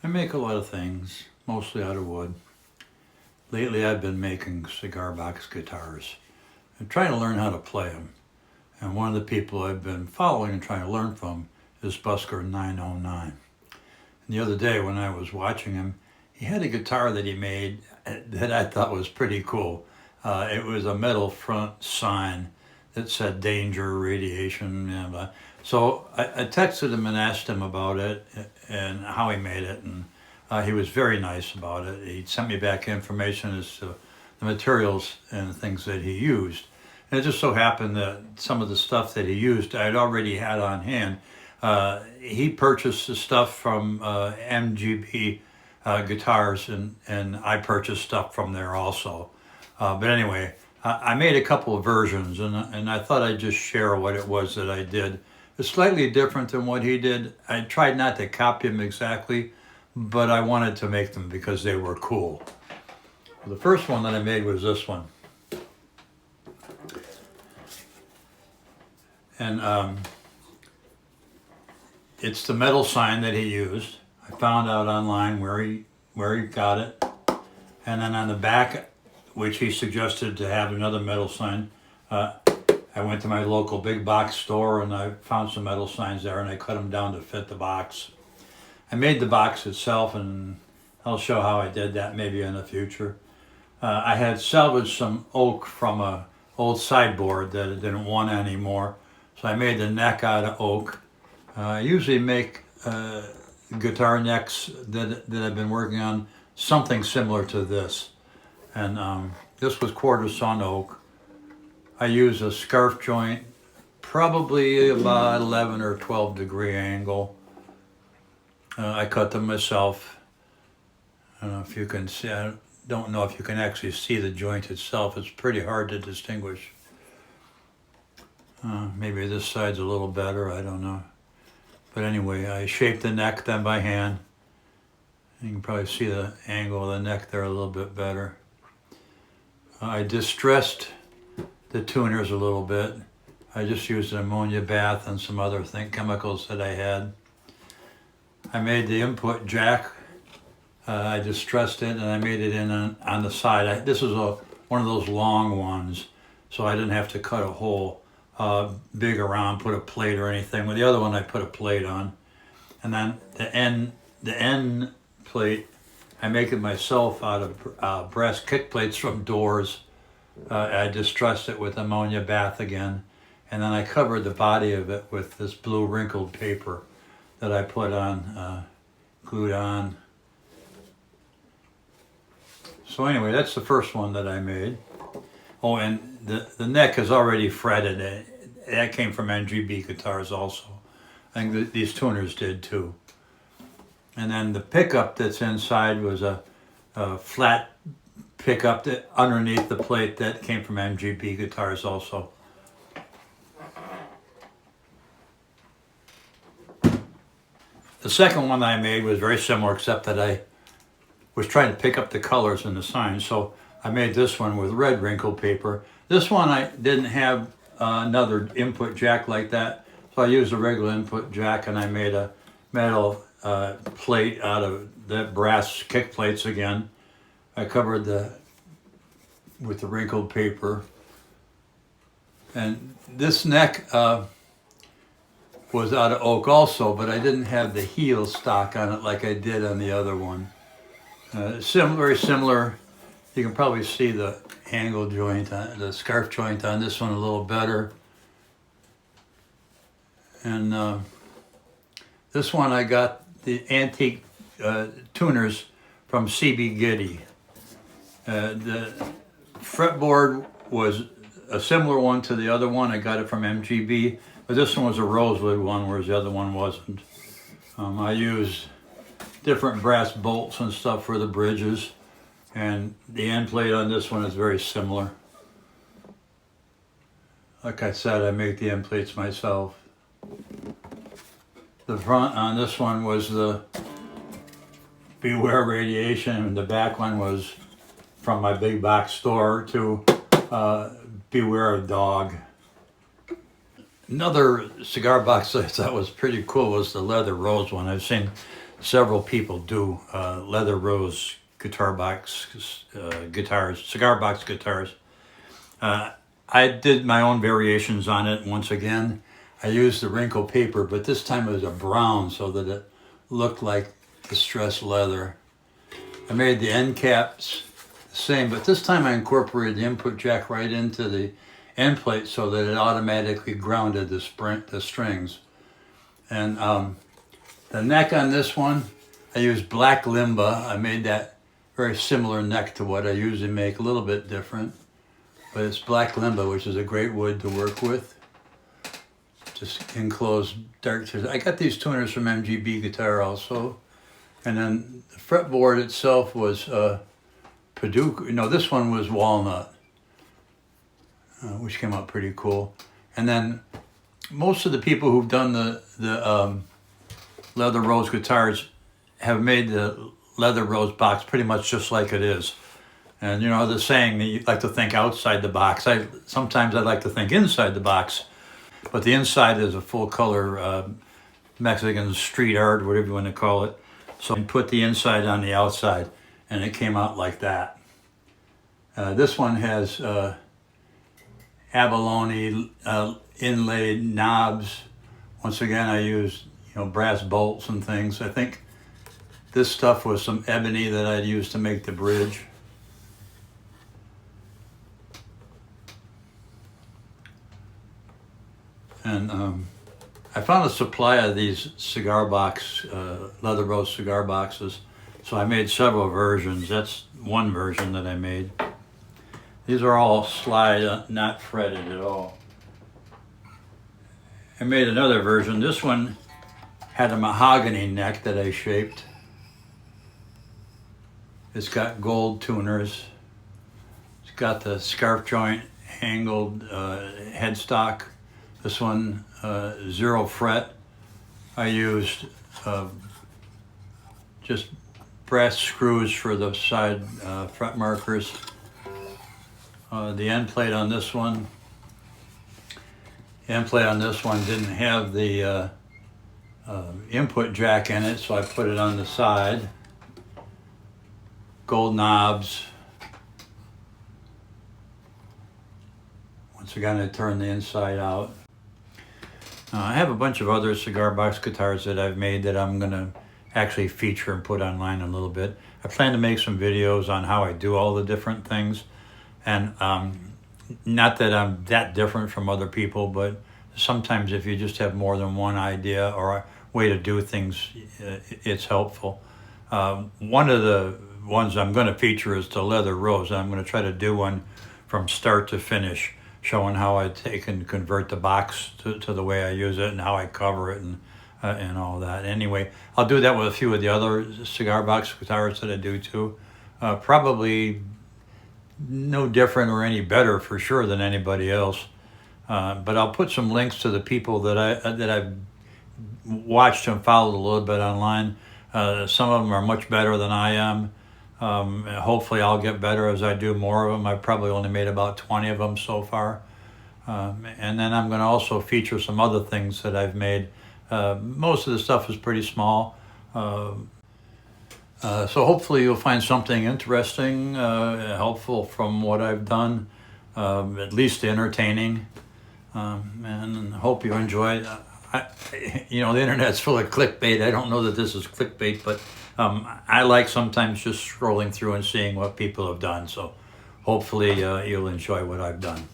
I make a lot of things, mostly out of wood. Lately I've been making cigar box guitars. I'm trying to learn how to play them. And one of the people I've been following and trying to learn from is Busker 909. And the other day when I was watching him, he had a guitar that he made that I thought was pretty cool. It was a metal front sign that said danger, radiation, blah. So I texted him and asked him about it and how he made it, and he was very nice about it. He sent me back information as to the materials and things that he used. And it just so happened that some of the stuff that he used I'd already had on hand. He purchased the stuff from MGB Guitars, and I purchased stuff from there also. But anyway, I made a couple of versions, and I thought I'd just share what it was that I did. It's slightly different than what he did. I tried not to copy him exactly, but I wanted to make them because they were cool. The first one that I made was this one. And it's the metal sign that he used. I found out online where he got it. And then on the back, which he suggested to have another metal sign, I went to my local big box store and I found some metal signs there, and I cut them down to fit the box. I made the box itself, and I'll show how I did that maybe in the future. I had salvaged some oak from a old sideboard that it didn't want anymore, so I made the neck out of oak. I usually make guitar necks that I've been working on something similar to this, and this was quarter sawn oak. I use a scarf joint, probably about 11 or 12 degree angle. I cut them myself. I don't know if you can see, I don't know if you can actually see the joint itself. It's pretty hard to distinguish. Maybe this side's a little better, I don't know. But anyway, I shaped the neck then by hand. You can probably see the angle of the neck there a little bit better. I distressed the tuners a little bit. I just used an ammonia bath and some other chemicals that I had. I made the input jack. I distressed it and I made it in on the side. This is one of those long ones, so I didn't have to cut a hole big around, put a plate or anything. With the other one, I put a plate on. And then the end plate, I make it myself out of brass kick plates from doors. I distressed it with ammonia bath again, and then I covered the body of it with this blue wrinkled paper that I put on, glued on. So anyway, that's the first one that I made. Oh, and the neck is already fretted. That came from MGB Guitars also. I think these tuners did too. And then the pickup that's inside was a flat pickup that underneath the plate that came from MGB Guitars also. The second one I made was very similar, except that I was trying to pick up the colors in the sign. So I made this one with red wrinkled paper. This one I didn't have another input jack like that, so I used a regular input jack, and I made a metal plate out of the brass kick plates again. I covered with the wrinkled paper. And this neck was out of oak also, but I didn't have the heel stock on it like I did on the other one. Very similar. You can probably see the angle joint, the scarf joint on this one a little better. And this one I got the antique tuners from CB Giddy. The fretboard was a similar one to the other one. I got it from MGB, but this one was a rosewood one, whereas the other one wasn't. I used different brass bolts and stuff for the bridges, and the end plate on this one is very similar. Like I said, I make the end plates myself. The front on this one was the Beware Radiation, and the back one was from my big box store to Beware of Dog. Another cigar box that I thought was pretty cool was the leather rose one. I've seen several people do leather rose guitar box guitars, cigar box guitars. I did my own variations on it. Once again, I used the wrinkle paper, but this time it was a brown so that it looked like distressed leather. I made the end caps the same, but this time I incorporated the input jack right into the end plate so that it automatically grounded the strings. And the neck on this one, I used black limba. I made that very similar neck to what I usually make, a little bit different. But it's black limba, which is a great wood to work with. Just enclosed dark. I got these tuners from MGB Guitar also. And then the fretboard itself was Paducah. No, this one was walnut, which came out pretty cool. And then most of the people who've done the leather rose guitars have made the leather rose box pretty much just like it is. And you know the saying that you like to think outside the box. Sometimes I like to think inside the box, but the inside is a full color Mexican street art, whatever you want to call it. So I put the inside on the outside, and it came out like that. This one has abalone inlaid knobs. Once again, I used brass bolts and things. I think this stuff was some ebony that I'd used to make the bridge. And I found a supply of these cigar box, leather rose cigar boxes. So I made several versions. That's one version that I made. These are all slide, not fretted at all. I made another version. This one had a mahogany neck that I shaped. It's got gold tuners. It's got the scarf joint angled headstock. This one, 0 fret. I used just brass screws for the side fret markers. The end plate on this one. The end plate on this one didn't have the input jack in it, so I put it on the side. Gold knobs. Once again, I turn the inside out. I have a bunch of other cigar box guitars that I've made that I'm going to actually feature and put online a little bit. I plan to make some videos on how I do all the different things. And not that I'm that different from other people, but sometimes if you just have more than one idea or a way to do things, it's helpful. One of the ones I'm going to feature is the leather rose. I'm going to try to do one from start to finish, showing how I take and convert the box to the way I use it and how I cover it and all that. Anyway, I'll do that with a few of the other cigar box guitars that I do too. Probably no different or any better for sure than anybody else. But I'll put some links to the people that I've watched and followed a little bit online. Some of them are much better than I am. Hopefully I'll get better as I do more of them. I've probably only made about 20 of them so far. And then I'm going to also feature some other things that I've made. Most of the stuff is pretty small. So hopefully you'll find something interesting, helpful from what I've done, at least entertaining, and hope you enjoy it. The internet's full of clickbait. I don't know that this is clickbait, but I like sometimes just scrolling through and seeing what people have done. So hopefully you'll enjoy what I've done.